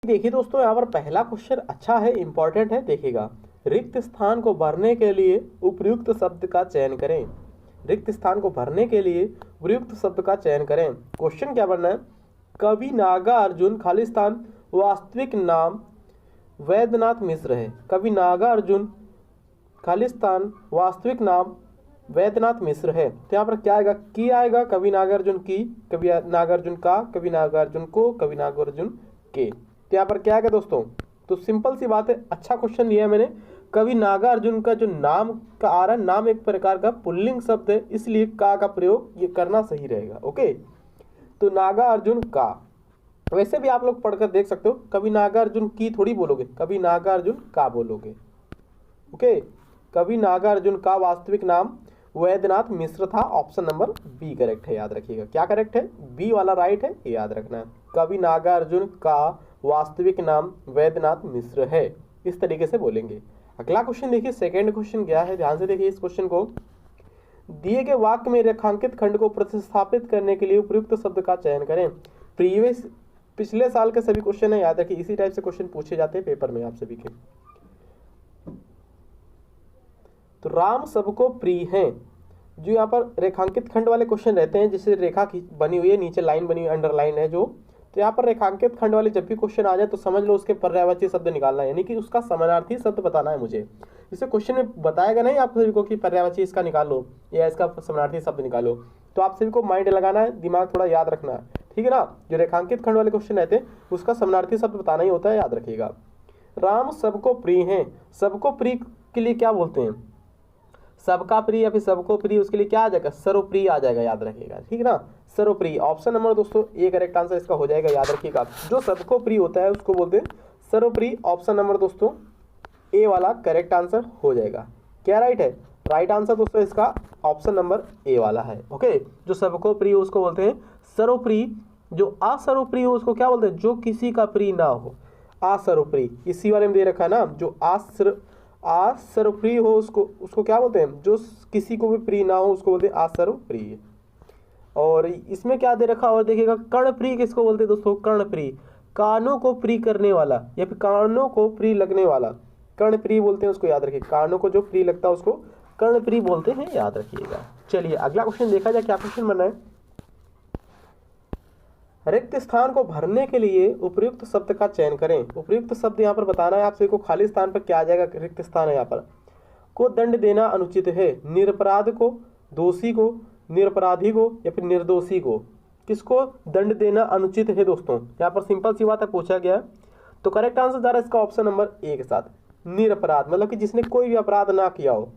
देखिए दोस्तों, यहाँ पर पहला क्वेश्चन अच्छा है, इंपॉर्टेंट है, देखिएगा। रिक्त स्थान को भरने के लिए उपयुक्त शब्द का चयन करें। रिक्त स्थान को भरने के लिए उपयुक्त शब्द का चयन करें। क्वेश्चन क्या बनना है? कवि नागार्जुन खाली स्थान वास्तविक नाम वैद्यनाथ मिश्र है। कवि नागार्जुन खाली स्थान वास्तविक नाम वैद्यनाथ मिश्र है। तो यहाँ पर क्या आएगा? की आएगा, कवि नागार्जुन की, कवि नागार्जुन का, कवि नागार्जुन को, कवि नागार्जुन के। तो यहाँ पर क्या आएगा दोस्तों? तो सिंपल सी बात है, अच्छा क्वेश्चन लिया मैंने। कवि नागार्जुन का जो नाम का आ रहा है, नाम एक प्रकार का पुल्लिंग शब्द है, इसलिए का प्रयोग ये करना सही रहेगा। ओके, तो नागार्जुन का। वैसे भी आप लोग पढ़कर देख सकते हो, कवि नागार्जुन की थोड़ी बोलोगे, कवि नागार्जुन का बोलोगे। ओके, कवि नागार्जुन का वास्तविक नाम वैद्यनाथ मिश्र था। ऑप्शन नंबर बी करेक्ट है, याद रखिएगा। क्या करेक्ट है? बी वाला राइट है, ये याद रखना है। कवि नागार्जुन का वास्तविक नाम वैद्यनाथ मिश्र है, इस तरीके से बोलेंगे। अगला क्वेश्चन देखिए, सेकंड क्वेश्चन क्या है, ध्यान से देखिए इस क्वेश्चन को। दिए गए वाक्य में रेखांकित खंड को प्रतिस्थापित करने के लिए उपयुक्त शब्द का चयन करें। पिछले साल के सभी क्वेश्चन है, याद रखिए, इसी टाइप से क्वेश्चन पूछे जाते हैं पेपर में आप सभी के। तो राम सबको प्रिय हैं, जो यहाँ पर रेखांकित खंड वाले क्वेश्चन रहते हैं, जैसे रेखा की बनी हुई है, नीचे लाइन बनी हुई, अंडरलाइन है जो, तो यहाँ पर रेखांकित खंड वाले जब भी क्वेश्चन आ जाए तो समझ लो उसके पर्यायवाची शब्द निकालना है, यानी कि उसका समानार्थी शब्द बताना है मुझे। इसे क्वेश्चन में बताएगा नहीं आप सभी को कि पर्यायवाची इसका निकालो या इसका समानार्थी शब्द निकालो, तो आप सभी को माइंड लगाना है, दिमाग थोड़ा याद रखना है, ठीक है ना। जो रेखांकित खंड वाले क्वेश्चन रहते हैं उसका समानार्थी शब्द बताना ही होता है, याद रखिएगा। राम सबको प्रिय हैं, सबको प्रिय के लिए क्या बोलते हैं? सबका प्रिय या फिर सबको प्रिय, उसके लिए क्या आ जाएगा? सर्वप्रिय आ जाएगा, याद रखिएगा, ठीक है ना। सर्वप्रिय ऑप्शन नंबर दोस्तों ए करेक्ट आंसर इसका हो जाएगा, याद रखिएगा। जो सबको प्रिय होता है उसको बोलते हैं सर्वप्रिय। ऑप्शन नंबर दोस्तों ए वाला करेक्ट आंसर हो जाएगा। क्या राइट है? राइट आंसर दोस्तों इसका ऑप्शन नंबर ए वाला है। ओके, जो सबको प्रिय हो उसको बोलते हैं सर्वप्रिय। जो असर्वप्रिय हो उसको क्या बोलते हैं? जो किसी का प्रिय ना हो, असर्वप्रिय। इसी वाले में दे रखा है ना, जो असर्वप्रिय हो उसको क्या बोलते हैं? जो किसी को भी प्रिय ना हो उसको बोलते हैं असर्वप्रिय। और इसमें क्या दे रखा और देखिएगा, कर्णप्रिय किसको बोलते हैं दोस्तों? कर्णप्रिय, कानों को प्रिय करने वाला या फिर कानों को प्रिय लगने वाला, कर्णप्रिय बोलते हैं उसको, याद रखिए। कानों को जो प्रिय लगता है उसको कर्णप्रिय बोलते हैं, याद रखिएगा। चलिए अगला क्वेश्चन देखा जाए, क्या क्वेश्चन बना है। रिक्त स्थान को भरने के लिए उपयुक्त शब्द का चयन करें। उपयुक्त शब्द यहाँ पर बताना है आप सभी को। खाली स्थान पर क्या आ जाएगा? रिक्त स्थान है यहाँ पर। को दंड देना अनुचित है, निरपराध को, दोषी को, निरपराधी को या फिर निर्दोषी को। किसको दंड देना अनुचित है दोस्तों? यहाँ पर सिंपल सी बात है, पूछा गया। तो करेक्ट आंसर जा रहा है इसका ऑप्शन नंबर ए के साथ, निरपराध। मतलब कि जिसने कोई भी अपराध ना किया हो,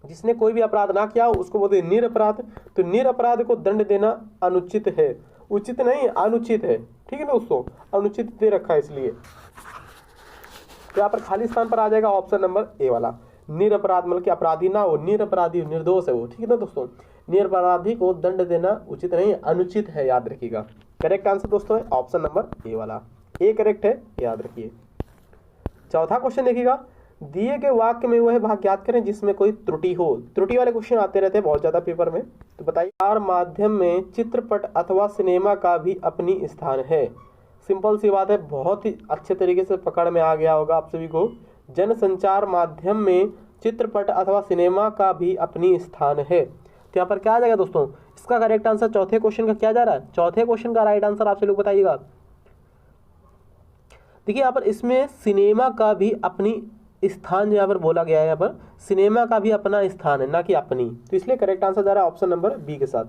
जिसने कोई भी अपराध ना किया हो उसको बोलते हैं निरपराध। तो निरपराध को दंड देना अनुचित है, उचित नहीं अनुचित है, ठीक है दोस्तों, अनुचित दे रखा है इसलिए। तो यहाँ पर खाली स्थान पर आ जाएगा ऑप्शन नंबर ए वाला, निरपराध। मतलब कि अपराधी ना हो, निरपराधी निर्दोष है वो, ठीक है ना दोस्तों। निरपराधी को दंड देना उचित नहीं, अनुचित है, याद रखिएगा। करेक्ट आंसर दोस्तों है ऑप्शन नंबर ए वाला, ए करेक्ट है, याद रखिए। चौथा क्वेश्चन देखिएगा, दिए गए वाक्य में वह भाग याद करें जिसमें कोई त्रुटि हो। त्रुटि वाले क्वेश्चन आते रहते हैं बहुत ज्यादा पेपर में, तो बताइए। संचार माध्यम में चित्रपट अथवा सिनेमा का भी अपनी स्थान है। सिंपल सी बात है, बहुत ही अच्छे तरीके से पकड़ में आ गया होगा आप सभी को। जनसंचार माध्यम में चित्रपट अथवा सिनेमा का भी अपनी स्थान है। तो यहाँ पर क्या आ जाएगा दोस्तों? इसका करेक्ट आंसर चौथे क्वेश्चन का क्या जा रहा है? चौथे क्वेश्चन का राइट आंसर आप सभी लोग बताइएगा। देखिए यहाँ पर इसमें सिनेमा का भी अपनी स्थान यहाँ पर बोला गया है, यहाँ पर सिनेमा का भी अपना स्थान है, ना कि अपनी। तो इसलिए करेक्ट आंसर जा रहा है ऑप्शन नंबर बी के साथ।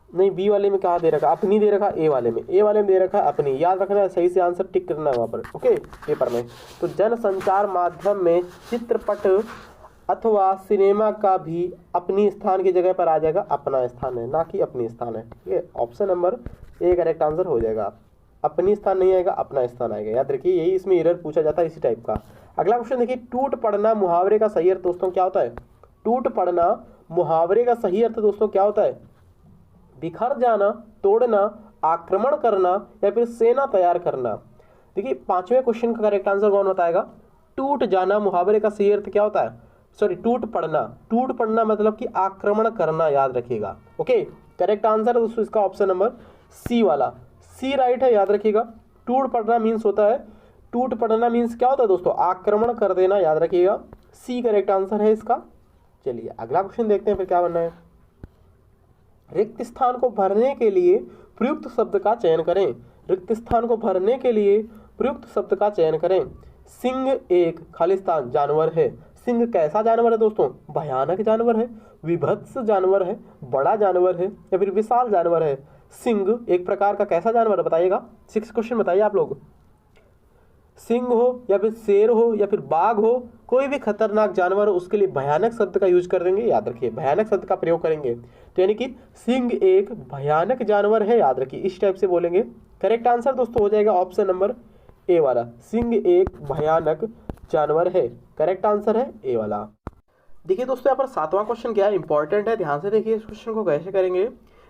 नहीं, बी वाले में कहाँ दे रखा? अपनी दे रखा, ए वाले में, ए वाले में दे रखा अपनी। याद रखना है, सही से आंसर टिक करना है वहाँ पर, ओके, पेपर में। तो जनसंचार माध्यम में चित्रपट अथवा सिनेमा का भी अपनी स्थान की जगह पर आ जाएगा अपना स्थान है, ना कि अपनी स्थान है, ठीक है। Option number A correct answer हो जाएगा। अपनी स्थान नहीं आएगा, अपना स्थान आएगा, याद रखिए। यही इसमें एरर पूछा जाता है इसी टाइप का। अगला क्वेश्चन देखिए, टूट पड़ना मुहावरे का सही अर्थ दोस्तों क्या होता है? टूट पड़ना मुहावरे का सही अर्थ दोस्तों क्या होता है? बिखर जाना, तोड़ना, आक्रमण करना या फिर सेना तैयार करना। देखिए पांचवें क्वेश्चन का करेक्ट आंसर कौन बताएगा? टूट जाना मुहावरे का सही अर्थ क्या होता है? सॉरी, टूट पड़ना। टूट पड़ना मतलब कि आक्रमण करना, याद रखिएगा, ओके। करेक्ट आंसर दोस्तों इसका ऑप्शन नंबर सी वाला, सी राइट है, याद रखिएगा। टूट पड़ना मीन्स होता है, टूट पड़ना मीन्स क्या होता है दोस्तों, आक्रमण कर देना, याद रखिएगा। सी करेक्ट आंसर है इसका। चलिए अगला क्वेश्चन देखते हैं फिर क्या बनना है। रिक्त स्थान को भरने के लिए प्रयुक्त शब्द का चयन करें। रिक्त स्थान को भरने के लिए प्रयुक्त शब्द का चयन करें। सिंह एक खालिस्तान जानवर है। सिंह कैसा जानवर है दोस्तों, भयानक जानवर है, विभत्स जानवर है, बड़ा जानवर है या फिर विशाल जानवर है। सिंह एक प्रकार का कैसा जानवर है बताइएगा। 6 क्वेश्चन बताइए आप लोग। सिंह हो या फिर शेर हो या फिर बाघ हो, कोई भी खतरनाक जानवर हो उसके लिए भयानक शब्द का यूज कर देंगे, याद रखिए भयानक शब्द का प्रयोग करेंगे। तो यानी कि सिंह एक भयानक जानवर है, याद रखिए इस टाइप से बोलेंगे। करेक्ट आंसर दोस्तों हो जाएगा ऑप्शन नंबर ए वाला, सिंह एक भयानक जानवर है। करेक्ट आंसर है ए वाला। देखिए दोस्तों यहाँ पर 7वां क्वेश्चन क्या है, इंपॉर्टेंट है, ध्यान से देखिए इस क्वेश्चन को कैसे करेंगे।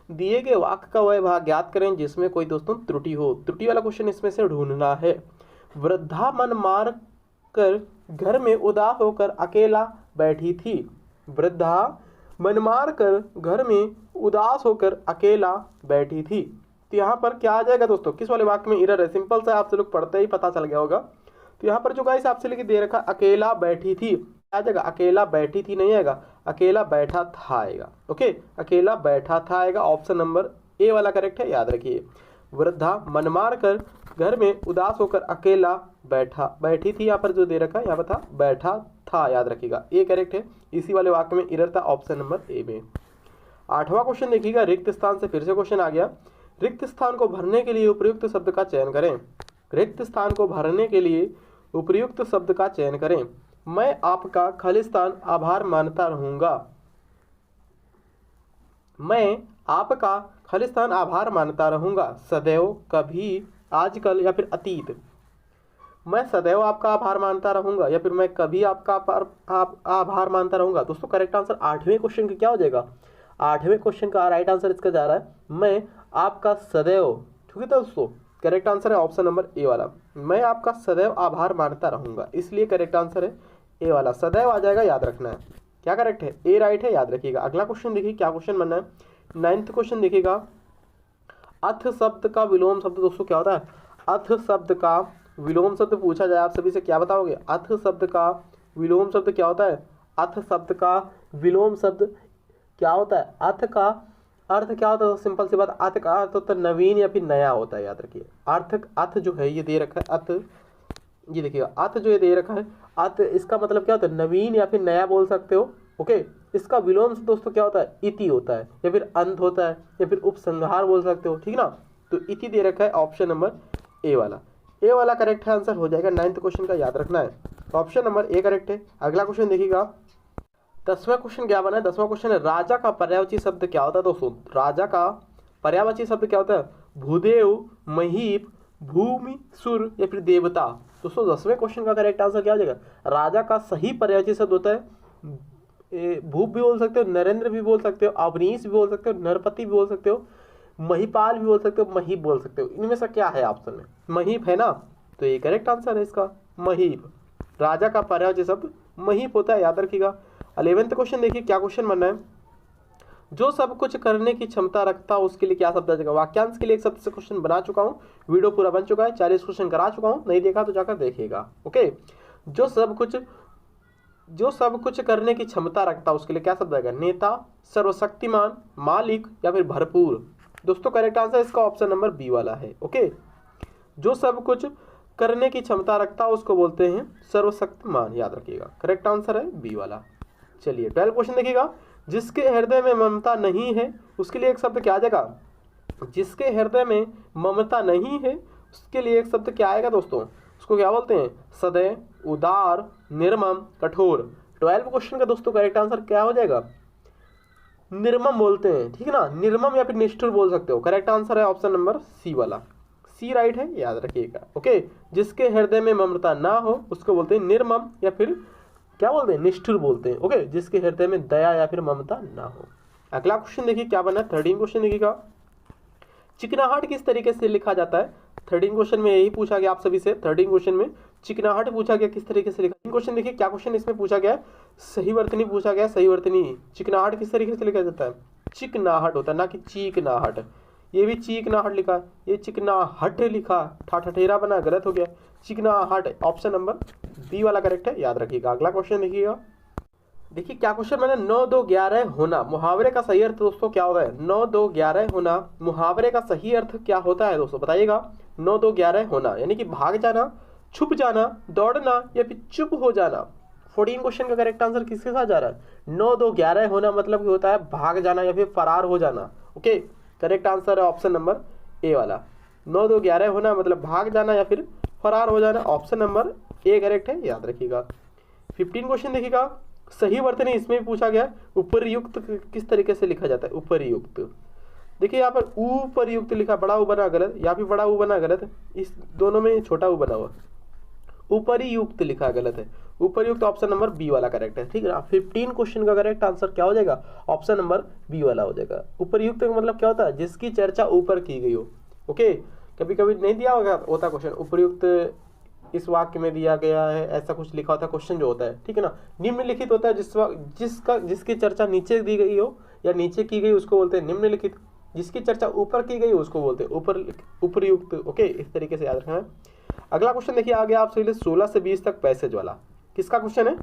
दिए गए वाक्य का वह भाग ज्ञात करें जिसमें कोई दोस्तों त्रुटि हो। त्रुटि वाला क्वेश्चन इसमें से ढूंढना है। वृद्धा मन मार कर घर में उदास होकर अकेला बैठी थी। वृद्धा मन मार कर घर में उदास होकर अकेला बैठी थी। तो यहाँ पर क्या आ जाएगा दोस्तों, किस वाले वाक्य में एरर है, सिंपल सा आपसे लोग पढ़ते ही पता चल गया होगा। तो यहाँ पर जो गाइस आपसे लिख दे रखा अकेला बैठी थी, आ जाएगा अकेला बैठी थी नहीं आएगा, अकेला बैठा था आएगा। ओके, अकेला बैठा था आएगा, ऑप्शन नंबर ए वाला करेक्ट है, याद रखिए। वृद्धा मन मार कर घर में उदास होकर अकेला बैठी थी, यहाँ पर जो दे रखा है यहाँ पर था बैठा था, याद रखिएगा ए करेक्ट है। इसी वाले वाक्य में एरर था, ऑप्शन नंबर ए में। 8वां क्वेश्चन देखिएगा, रिक्त स्थान से फिर से क्वेश्चन आ गया। रिक्त स्थान को भरने के लिए उपयुक्त शब्द का चयन करें। रिक्त स्थान को भरने के लिए उपयुक्त शब्द का चयन करें। मैं आपका खालिस्तान आभार मानता रहूंगा। मैं आपका खालिस्तान आभार मानता रहूंगा, सदैव, कभी, आजकल या फिर अतीत। मैं सदैव आपका आभार मानता रहूंगा या फिर मैं कभी आपका आभार मानता रहूंगा। दोस्तों करेक्ट आंसर 8वें क्वेश्चन का क्या हो जाएगा, 8वें क्वेश्चन का राइट आंसर इसका जा रहा है मैं आपका सदैव। ठीक है दोस्तों, करेक्ट आंसर है ऑप्शन नंबर ए वाला, मैं आपका सदैव आभार मानता रहूंगा, इसलिए करेक्ट आंसर है ए वाला, सदैव आ जाएगा, याद रखना है। क्या करेक्ट है, ए राइट है, याद रखिएगा। अगला क्वेश्चन देखिए क्या क्वेश्चन बनना है। 9th क्वेश्चन देखिएगा। अथ शब्द का विलोम शब्द दोस्तों क्या होता है। अथ शब्द का विलोम शब्द पूछा जाए आप सभी से, क्या बताओगे। अथ शब्द का विलोम शब्द क्या होता है। अथ शब्द का विलोम शब्द क्या होता है। अथ का अर्थ क्या होता है, सिंपल सी बात, अर्थ का अर्थ होता है नवीन या फिर नया होता है, याद रखिए। अर्थ जो है ये दे रखा है, अर्थ ये देखिएगा, अर्थ जो ये दे रखा है, अर्थ इसका मतलब क्या होता है, नवीन या फिर नया बोल सकते हो। ओके, इसका विलोम से दोस्तों क्या होता है, इति होता है या फिर अंत होता है या फिर उपसंहार बोल सकते हो, ठीक ना। तो इति दे रखा है, ऑप्शन नंबर ए वाला, ए वाला करेक्ट आंसर हो जाएगा 9th क्वेश्चन का, याद रखना है, ऑप्शन नंबर ए करेक्ट है। अगला क्वेश्चन देखिएगा, 10वां क्वेश्चन क्या बना है। 10वां क्वेश्चन है, राजा का पर्यायवाची शब्द क्या होता है दोस्तों। राजा का पर्यायवाची शब्द क्या होता है, भूदेव, महीप, भूमि, सुर या फिर देवता। दोस्तों 10वें क्वेश्चन का करेक्ट आंसर क्या हो जाएगा, राजा का सही पर्यायवाची शब्द होता है भूप भी बोल सकते हो, नरेंद्र भी बोल सकते हो, अवनीश भी बोल सकते हो, नरपति भी बोल सकते हो, महिपाल भी बोल सकते हो, महीप बोल सकते हो। इनमें से क्या है ऑप्शन में, महीप है ना, तो ये करेक्ट आंसर है इसका, महीप। राजा का पर्यायवाची शब्द महीप होता है, याद रखिएगा। 11th क्वेश्चन देखिए क्या क्वेश्चन बनना है। जो सब कुछ करने की क्षमता रखता है उसके लिए क्या शब्द आ जाएगा। वाक्यांश के लिए एक शब्द से क्वेश्चन बना चुका हूँ, वीडियो पूरा बन चुका है, 40 क्वेश्चन करा चुका हूँ, नहीं देखा तो जाकर देखिएगा। ओके, जो सब कुछ करने की क्षमता रखता है उसके लिए क्या शब्द आएगा, नेता, सर्वशक्तिमान, मालिक या फिर भरपूर। दोस्तों करेक्ट आंसर इसका ऑप्शन नंबर बी वाला है। ओके, जो सब कुछ करने की क्षमता रखता है उसको बोलते हैं सर्वशक्तिमान, याद रखिएगा, करेक्ट आंसर है बी वाला। चलिए 12 क्वेश्चन देखिएगा, जिसके हृदय में ममता नहीं है उसके लिए एक शब्द क्या आ जाएगा। जिसके हृदय में ममता नहीं है उसके लिए एक शब्द क्या आएगा दोस्तों, उसको क्या बोलते हैं, सदैव, उदार, निर्मम, कठोर। 12 क्वेश्चन का दोस्तों करेक्ट आंसर क्या हो जाएगा, निर्मम बोलते हैं, ठीक है ना, निर्मम या फिर निष्ठुर बोल सकते हो। करेक्ट आंसर है ऑप्शन नंबर सी वाला, सी राइट है, याद रखिएगा। ओके, जिसके हृदय में ममता ना हो उसको बोलते हैं निर्मम या फिर क्या बोलते हैं, निष्ठुर बोलते हैं। ओके, जिसके हृदय में दया या फिर ममता ना हो। अगला क्वेश्चन देखिए क्या बना है। 13 क्वेश्चन देखिएगा, चिकनाहट किस तरीके से लिखा जाता है। 13 क्वेश्चन में यही पूछा गया आप सभी से। 13 क्वेश्चन में चिकनाहट पूछा गया, किस तरीके से लिखा। क्वेश्चन देखिए क्या क्वेश्चन इसमें पूछा गया है, सही वर्तनी पूछा गया, सही वर्तनी। चिकनाहट किस तरीके से लिखा जाता है, चिकनाहट होता है ना कि चीकनाहट। ये भी चीकनाहट लिखा है, ये चिकनाहट लिखा, ठठेरा बना, गलत हो गया, चिकनाहट। ऑप्शन नंबर बी वाला करेक्ट है, याद रखिएगा। अगला क्वेश्चन देखिएगा। देखिए क्या क्वेश्चन मैंने 9 2 11 होना, मुहावरे का सही अर्थ दोस्तों क्या होता है? 9 2 11 होना मुहावरे का सही अर्थ क्या होता है दोस्तों, बताइएगा। 9 2 11 होना यानी कि भाग जाना, छुप जाना, दौड़ना या फिर चुप हो जाना। 14 क्वेश्चन का करेक्ट आंसर किसके साथ जा रहा है? 9 2 11 होना मतलब कि होता है भाग जाना या फिर फरार हो जाना। ओके, करेक्ट आंसर है ऑप्शन नंबर ए वाला। 9 2 11 होना मतलब भाग जाना या फिर फरार हो जाना, ऑप्शन नंबर ए करेक्ट है, याद रखिएगा। 15 क्वेश्चन देखिएगा। सही वर्तनी इसमें भी पूछा गया, उपरयुक्त किस तरीके से लिखा जाता है? उपरयुक्त, देखिए यहाँ पर उपरयुक्त लिखा, बड़ा ऊ बना गलत, यहाँ भी बड़ा ऊ बना गलत, इस दोनों में छोटा ऊ बना हुआ, उपरयुक्त लिखा गलत है। उपरयुक्त ऑप्शन नंबर बी वाला करेक्ट है, ठीक है ना। 15 क्वेश्चन का करेक्ट आंसर क्या हो जाएगा? ऑप्शन नंबर बी वाला हो जाएगा। उपरयुक्त का मतलब क्या होता है? जिसकी चर्चा ऊपर की गई हो। ओके, कभी कभी नहीं दिया होता क्वेश्चन, उपरयुक्त इस वाक्य में दिया गया है, ऐसा कुछ लिखा होता है क्वेश्चन जो होता है, ठीक है ना। निम्नलिखित होता है जिसकी चर्चा नीचे दी गई हो या नीचे की गई उसको बोलते हैं निम्नलिखित, जिसकी चर्चा ऊपर की गई उसको बोलते हैं उपरयुक्त। ओके, इस तरीके से याद रखना है। अगला क्वेश्चन देखिए आगे आपसे 16 से 20 तक पैसेज वाला, किसका क्वेश्चन है?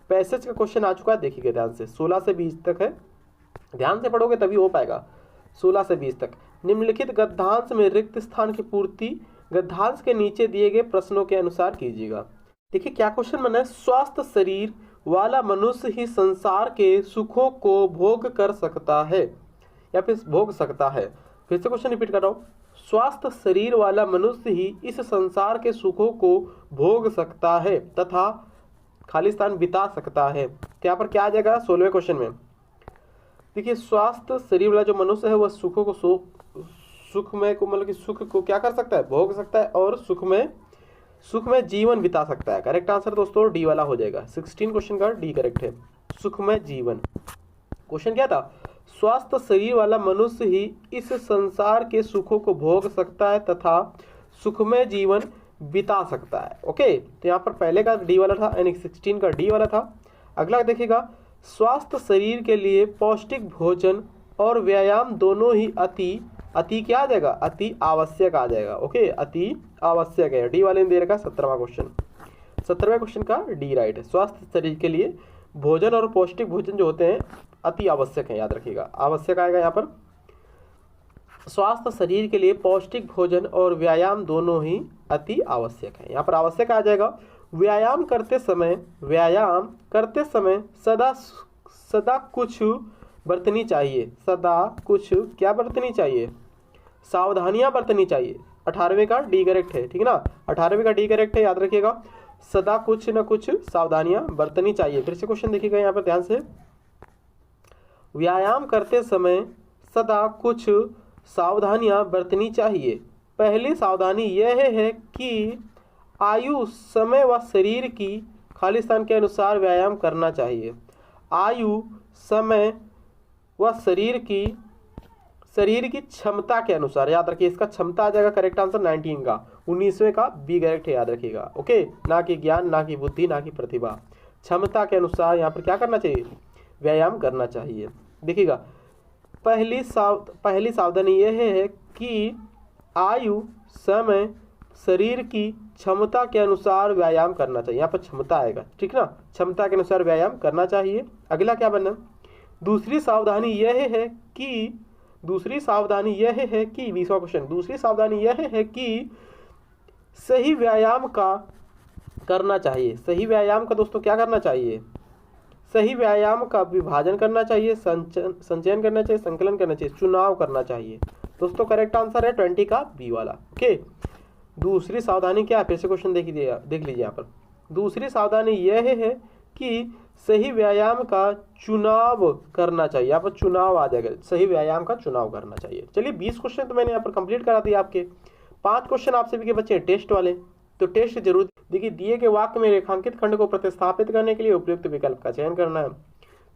पैसेज का क्वेश्चन आ चुका है, देखिए ध्यान से। 16 से 20 तक है, ध्यान से पढ़ोगे तभी हो पाएगा। 16 से 20 तक, निम्नलिखित गद्यांश में रिक्त स्थान की पूर्ति गद्यांश के नीचे दिए गए प्रश्नों के अनुसार कीजिएगा। देखिए क्या क्वेश्चन बना है? स्वस्थ शरीर वाला मनुष्य ही संसार के सुखों को भोग कर सकता है या फिर भोग सकता है। फिर से क्वेश्चन रिपीट कर रहा हूँ। स्वस्थ शरीर वाला मनुष्य ही इस संसार के सुखों को भोग सकता है तथा खाली स्थान बिता सकता है। तो यहाँ पर क्या आ जाएगा 16वें क्वेश्चन में? देखिए स्वास्थ्य शरीर वाला जो मनुष्य है वह सुखों को सुख में को मतलब कि सुख को क्या कर सकता है? भोग सकता है और सुख में जीवन बिता सकता है। करेक्ट आंसर दोस्तों डी वाला हो जाएगा। 16 क्वेश्चन का डी करेक्ट है, सुख में जीवन। क्वेश्चन क्या था? स्वस्थ शरीर वाला मनुष्य ही इस संसार के सुखों को भोग सकता है तथा सुखमय जीवन बिता सकता है। ओके, तो यहाँ पर पहले का डी वाला था यानी 16 का डी वाला था। अगला देखिएगा, स्वास्थ्य शरीर के लिए पौष्टिक भोजन और व्यायाम दोनों ही अति क्या आ जाएगा? अति आवश्यक आ जाएगा। ओके, अति आवश्यक है, डी वाले ने दे रखा 17वां क्वेश्चन। 17वें क्वेश्चन का डी राइट है। स्वास्थ्य शरीर के लिए भोजन और पौष्टिक भोजन जो होते हैं अति आवश्यक है, याद रखिएगा। आवश्यक आएगा यहाँ पर, स्वास्थ्य शरीर के लिए पौष्टिक भोजन और व्यायाम दोनों ही अति आवश्यक है। यहाँ पर आवश्यक आ जाएगा। व्यायाम करते समय सदा कुछ बरतनी चाहिए, सदा कुछ क्या बरतनी चाहिए? सावधानियां बरतनी चाहिए। 18वें का डी करेक्ट है, ठीक है ना। 18वें का डी करेक्ट है, याद रखिएगा। सदा कुछ न कुछ सावधानियां बरतनी चाहिए। फिर से क्वेश्चन देखिएगा यहाँ पर ध्यान से। व्यायाम करते समय सदा कुछ सावधानियां बरतनी चाहिए। पहली सावधानी यह है कि आयु, समय व शरीर की खाली स्थान के अनुसार व्यायाम करना चाहिए। आयु, समय व शरीर की क्षमता के अनुसार, याद रखिए। इसका क्षमता आ जाएगा करेक्ट आंसर 19 का। 19वें का बी करेक्ट है, याद रखिएगा। ओके, ना कि ज्ञान, ना कि बुद्धि, ना कि प्रतिभा, क्षमता के अनुसार यहाँ पर क्या करना चाहिए? व्यायाम करना चाहिए। देखिएगा, पहली सावधानी यह है कि आयु, समय, शरीर की क्षमता के अनुसार व्यायाम करना चाहिए। यहाँ पर क्षमता आएगा, ठीक ना। क्षमता के अनुसार व्यायाम करना चाहिए। अगला क्या बनना? दूसरी सावधानी यह है कि 20वां क्वेश्चन, दूसरी सावधानी यह है कि सही व्यायाम का करना चाहिए। सही व्यायाम का दोस्तों क्या करना चाहिए? सही व्यायाम का विभाजन करना चाहिए, संचयन करना चाहिए, संकलन करना चाहिए, चुनाव करना चाहिए। दोस्तों करेक्ट आंसर है 20 का बी वाला। ओके, दूसरी सावधानी क्या है? फिर से क्वेश्चन देख लीजिए यहाँ पर। दूसरी सावधानी यह है कि सही व्यायाम का चुनाव करना चाहिए। यहाँ पर चुनाव आ जाएगा, सही व्यायाम का चुनाव करना चाहिए। चलिए 20 क्वेश्चन तो मैंने यहाँ पर कंप्लीट करा दिया आपके। 5 क्वेश्चन आपसे भी के बच्चे टेस्ट वाले, तो टेस्ट जरूर। देखिए, दिए गए वाक्य में रेखांकित खंड को प्रतिस्थापित करने के लिए उपयुक्त विकल्प का चयन करना है।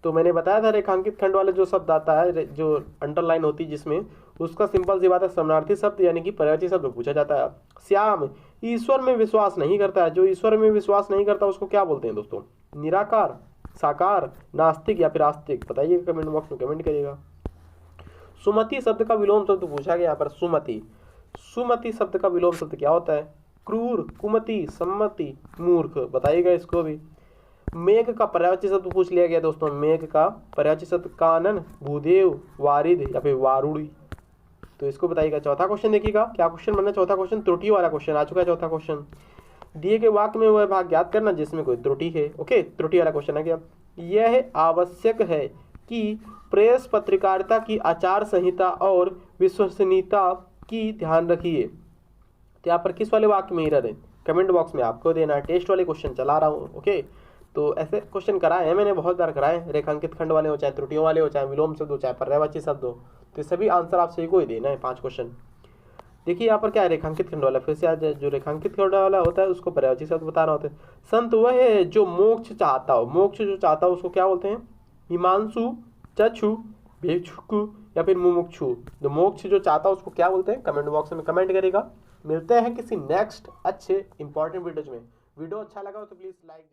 तो मैंने बताया था रेखांकित खंड वाले जो शब्द आता है, जो अंडरलाइन होती है जिसमें, उसका सिंपल सी बात है समानार्थी शब्द यानी कि पर्यायवाची शब्द पूछा जाता है। श्याम ईश्वर में विश्वास नहीं करता है। जो ईश्वर में विश्वास नहीं करता उसको क्या बोलते हैं दोस्तों? निराकार, साकार, नास्तिक या फिर आस्तिक? बताइए कमेंट बॉक्स में कमेंट करिएगा। सुमति शब्द का विलोम शब्द पूछा गया यहाँ पर, सुमति। सुमति शब्द का विलोम शब्द क्या होता है? क्रूर, कुमति, सम्मति, मूर्ख। बताइएगा इसको भी। मेघ का पर्यायवाची शब्द पूछ लिया गया दोस्तों। मेघ का पर्यायवाची शब्द कानन, भूदेव, वारिद या फिर वारुड़ी। तो इसको बताइएगा। चौथा क्वेश्चन देखिएगा, क्या क्वेश्चन बनना? चौथा क्वेश्चन त्रुटि वाला क्वेश्चन आ चुका है। चौथा क्वेश्चन, दिए गए वाक्य में वह भाग ज्ञात करना जिसमें कोई त्रुटि है। ओके, त्रुटि वाला क्वेश्चन है क्या? यह आवश्यक है कि प्रेस पत्रकारिता की आचार संहिता और विश्वसनीयता की ध्यान रखिए। तो यहाँ पर किस वाले वाक्य में एरर है? कमेंट बॉक्स में आपको देना है। टेस्ट वाले क्वेश्चन चला रहा हूँ। ओके, तो ऐसे क्वेश्चन कराए हैं मैंने, बहुत बार कराए। रेखांकित खंड वाले हो, चाहे त्रुटियों वाले हो, चाहे विलोम शब्द हो, चाहे पर्यायवाची शब्द हो, तो सभी आंसर आप सही को ही देना है। 5 क्वेश्चन देखिए यहाँ पर क्या है, रेखांकित खंड वाला। फिर से आज जो रेखांकित खंड वाला होता है उसको पर्यायवाची शब्द बताना होता है। संत वह है जो मोक्ष चाहता हो। मोक्ष जो चाहता हो उसको क्या बोलते हैं? हिमांशु, चक्षु, भिक्षुक या फिर मुमुक्षु। जो मोक्ष जो चाहता हो उसको क्या बोलते हैं? कमेंट बॉक्स में कमेंट करेगा। मिलते हैं किसी नेक्स्ट अच्छे इंपॉर्टेंट वीडियोज में। वीडियो अच्छा लगा हो तो प्लीज़ लाइक